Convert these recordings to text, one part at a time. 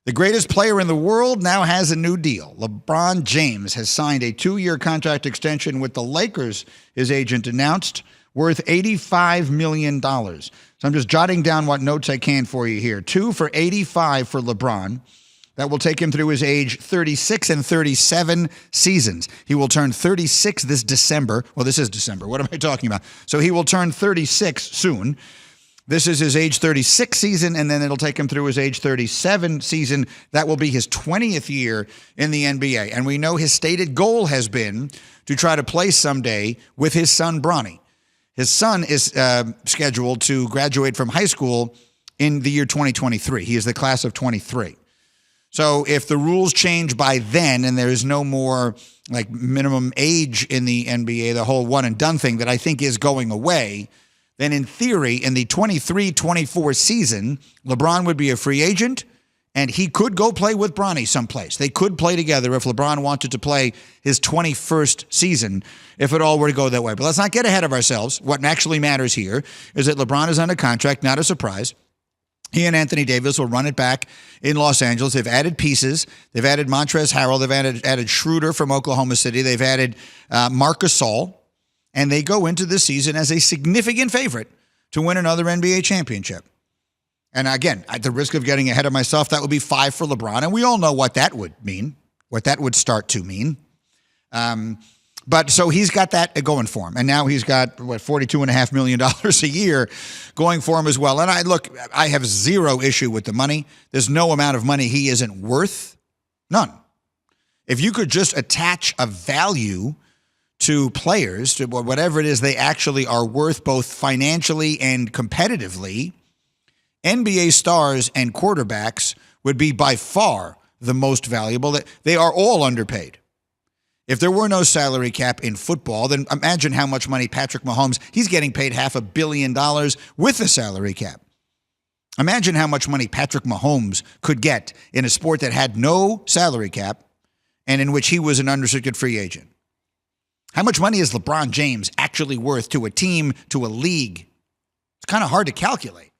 The greatest player in the world now has a new deal. LeBron James has signed a 2-year contract extension with the Lakers, his agent announced, worth $85 million. So I'm just jotting down what notes I can for you here. 2 for $85 for LeBron. That will take him through his age 36 and 37 seasons. He will turn 36 this December. Well, this is December. What am I talking about? So he will turn 36 soon. This is his age 36 season, and then it'll take him through his age 37 season. That will be his 20th year in the NBA. And we know his stated goal has been to try to play someday with his son, Bronny. His son is scheduled to graduate from high school in the year 2023. He is the class of 23. So if the rules change by then and there's no more like minimum age in the NBA, the whole one and done thing that I think is going away, then in theory, in the 23-24 season, LeBron would be a free agent, and he could go play with Bronny someplace. They could play together if LeBron wanted to play his 21st season, if it all were to go that way. But let's not get ahead of ourselves. What actually matters here is that LeBron is under contract, not a surprise. He and Anthony Davis will run it back in Los Angeles. They've added pieces. They've added Montrezl Harrell. They've added Schroeder from Oklahoma City. They've added Marc Gasol. And they go into this season as a significant favorite to win another NBA championship. And again, at the risk of getting ahead of myself, that would be 5 for LeBron. And we all know what that would mean, what that would start to mean. But so he's got that going for him. And now he's got, $42.5 million a year going for him as well. And I have zero issue with the money. There's no amount of money he isn't worth. None. If you could just attach a value to players, to whatever it is they actually are worth both financially and competitively, NBA stars and quarterbacks would be by far the most valuable. They are all underpaid. If there were no salary cap in football, then imagine how much money Patrick Mahomes, he's getting paid $500 million with the salary cap. Imagine how much money Patrick Mahomes could get in a sport that had no salary cap and in which he was an unrestricted free agent. How much money is LeBron James actually worth to a team, to a league? It's kind of hard to calculate.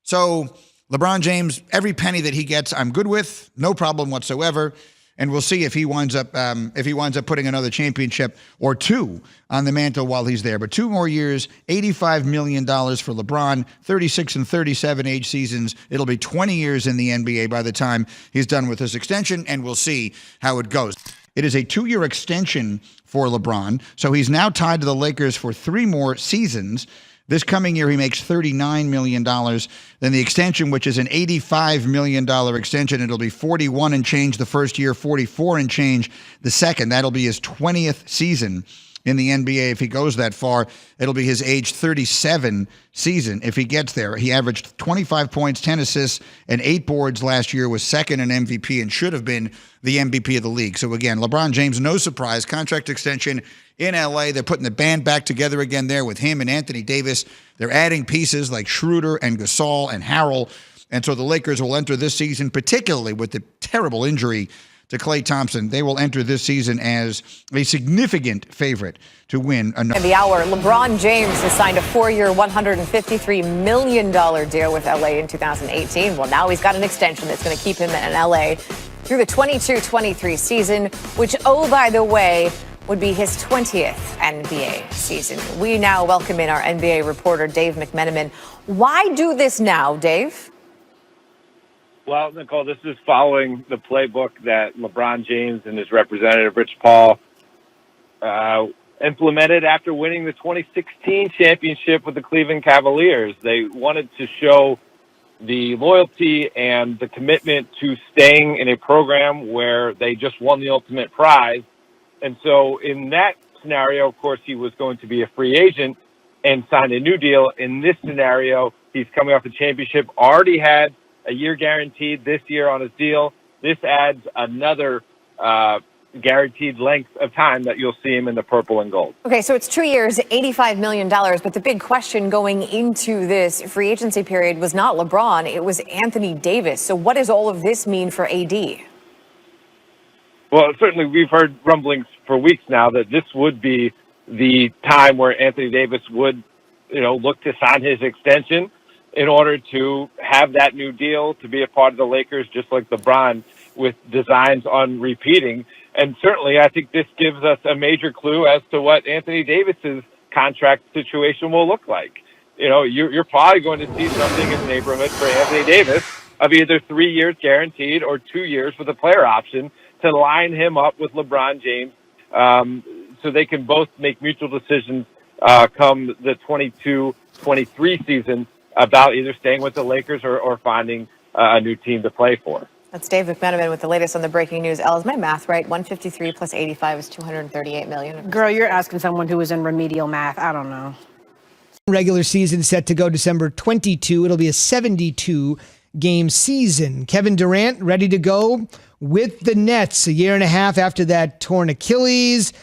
So LeBron James, every penny that he gets, I'm good with, no problem whatsoever. And we'll see if he winds up putting another championship or 2 on the mantle while he's there. But 2 more years, $85 million for LeBron, 36 and 37 age seasons. It'll be 20 years in the NBA by the time he's done with his extension, and we'll see how it goes. It is a 2-year extension for LeBron, so he's now tied to the Lakers for 3 more seasons. This coming year, he makes $39 million. Then the extension, which is an $85 million extension, it'll be 41 and change the first year, 44 and change the second. That'll be his 20th season in the NBA. If he goes that far, it'll be his age 37 season if he gets there. He averaged 25 points, 10 assists, and 8 boards last year, was second in MVP and should have been the MVP of the league. So again, LeBron James, no surprise, contract extension in LA. They're putting the band back together again there with him and Anthony Davis. They're adding pieces like Schroeder and Gasol and Harrell. And so the Lakers will enter this season, particularly with the terrible injury to Klay Thompson, they will enter this season as a significant favorite to win another. In the hour, LeBron James has signed a 4-year, $153 million deal with LA in 2018. Well, now he's got an extension that's going to keep him in LA through the 22-23 season, which, oh, by the way, would be his 20th NBA season. We now welcome in our NBA reporter, Dave McMenamin. Why do this now, Dave? Well, Nicole, this is following the playbook that LeBron James and his representative, Rich Paul, implemented after winning the 2016 championship with the Cleveland Cavaliers. They wanted to show the loyalty and the commitment to staying in a program where they just won the ultimate prize. And so in that scenario, of course, he was going to be a free agent and signed a new deal. In this scenario, he's coming off the championship, already had a year guaranteed this year on his deal. This adds another guaranteed length of time that you'll see him in the purple and gold. Okay, so it's 2 years, $85 million. But the big question going into this free agency period was not LeBron, it was Anthony Davis. So what does all of this mean for AD? Well, certainly we've heard rumblings for weeks now that this would be the time where Anthony Davis would, look to sign his extension. in order to have that new deal, to be a part of the Lakers, just like LeBron, with designs on repeating. And certainly, I think this gives us a major clue as to what Anthony Davis's contract situation will look like. You know, you're probably going to see something in the neighborhood for Anthony Davis of either 3 years guaranteed or 2 years with a player option to line him up with LeBron James, so they can both make mutual decisions come the 22-23 season about either staying with the Lakers or finding a new team to play for. That's Dave McMenamin with the latest on the breaking news. Elle, is my math right? 153 plus 85 is 238 million. Girl, you're asking someone who was in remedial math. I don't know. Regular season set to go December 22. It'll be a 72-game season. Kevin Durant ready to go with the Nets a year and a half after that torn Achilles.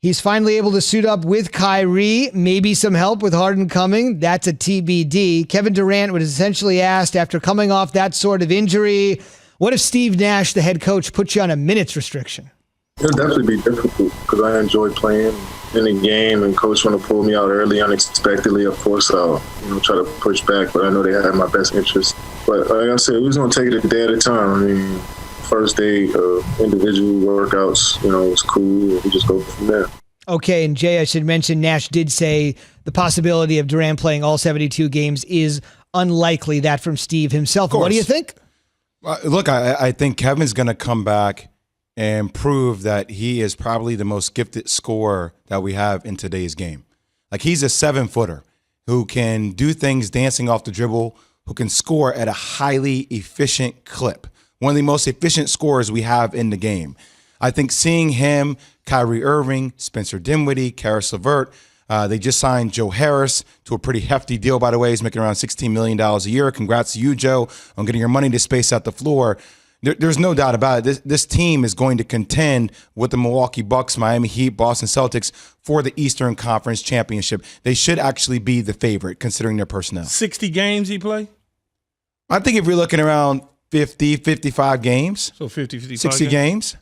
He's finally able to suit up with Kyrie. Maybe some help with Harden coming. That's a TBD. Kevin Durant was essentially asked after coming off that sort of injury, what if Steve Nash, the head coach, put you on a minutes restriction? It'll definitely be difficult because I enjoy playing in the game, and coach want to pull me out early unexpectedly. Of course, I'll try to push back, but I know they have my best interest. But like I said, we're just going to take it a day at a time. I mean, first day of individual workouts, it's cool. We just go from there. Okay, and Jay, I should mention Nash did say the possibility of Durant playing all 72 games is unlikely. That from Steve himself. What do you think? Look, I think Kevin's going to come back and prove that he is probably the most gifted scorer that we have in today's game. Like, he's a 7-footer who can do things dancing off the dribble, who can score at a highly efficient clip. One of the most efficient scorers we have in the game. I think seeing him, Kyrie Irving, Spencer Dinwiddie, Karis LeVert, they just signed Joe Harris to a pretty hefty deal, by the way. He's making around $16 million a year. Congrats to you, Joe, on getting your money to space out the floor. There's no doubt about it. This team is going to contend with the Milwaukee Bucks, Miami Heat, Boston Celtics for the Eastern Conference Championship. They should actually be the favorite, considering their personnel. 60 games he play? I think if you're looking around 50, 55 games. So 50, 55 60 games.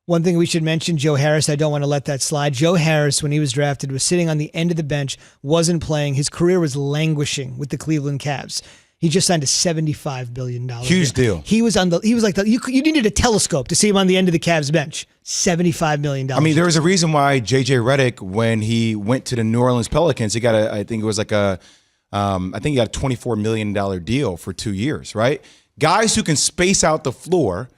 One thing we should mention, Joe Harris, I don't want to let that slide. Joe Harris, when he was drafted, was sitting on the end of the bench, wasn't playing. His career was languishing with the Cleveland Cavs. He just signed a $75 billion huge deal. He was like you needed a telescope to see him on the end of the Cavs bench. $75 million. I mean, there was a reason why J.J. Redick, when he went to the New Orleans Pelicans, he got I think he got a $24 million deal for 2 years, right? Guys who can space out the floor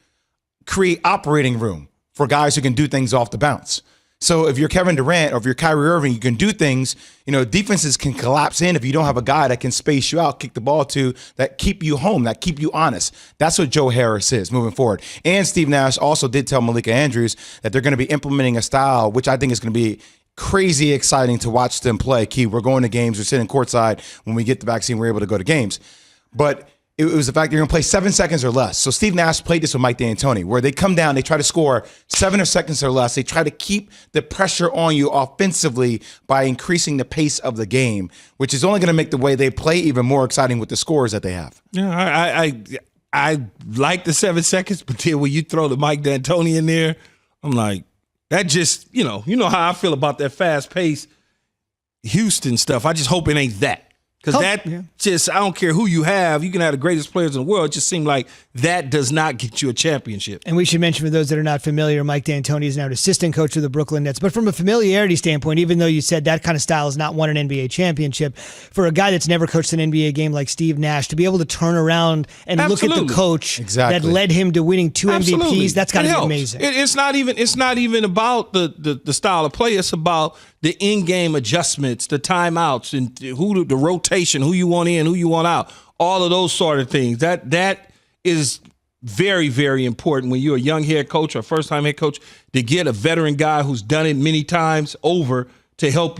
create operating room for guys who can do things off the bounce. So if you're Kevin Durant or if you're Kyrie Irving, you can do things, defenses can collapse in if you don't have a guy that can space you out, kick the ball to, that keep you home, that keep you honest. That's what Joe Harris is moving forward. And Steve Nash also did tell Malika Andrews that they're going to be implementing a style, which I think is going to be crazy exciting to watch them play. Key, we're going to games, we're sitting courtside. When we get the vaccine, we're able to go to games. But it was the fact that you're going to play 7 seconds or less. So Steve Nash played this with Mike D'Antoni, where they come down, they try to score 7 seconds or less. They try to keep the pressure on you offensively by increasing the pace of the game, which is only going to make the way they play even more exciting with the scores that they have. Yeah, I like the 7 seconds, but then when you throw the Mike D'Antoni in there, I'm like, that just, you know how I feel about that fast-paced Houston stuff. I just hope it ain't that. Because I don't care who you have. You can have the greatest players in the world. It just seemed like that does not get you a championship. And we should mention, for those that are not familiar, Mike D'Antoni is now an assistant coach of the Brooklyn Nets. But from a familiarity standpoint, even though you said that kind of style has not won an NBA championship, for a guy that's never coached an NBA game like Steve Nash, to be able to turn around and look at the coach that led him to winning 2 MVPs, that's got to be amazing. It's not even about the style of play. It's about the in-game adjustments, the timeouts, and the rotation, who you want in, who you want out, all of those sort of things. That is very, very important when you're a young head coach or first-time head coach, to get a veteran guy who's done it many times over to help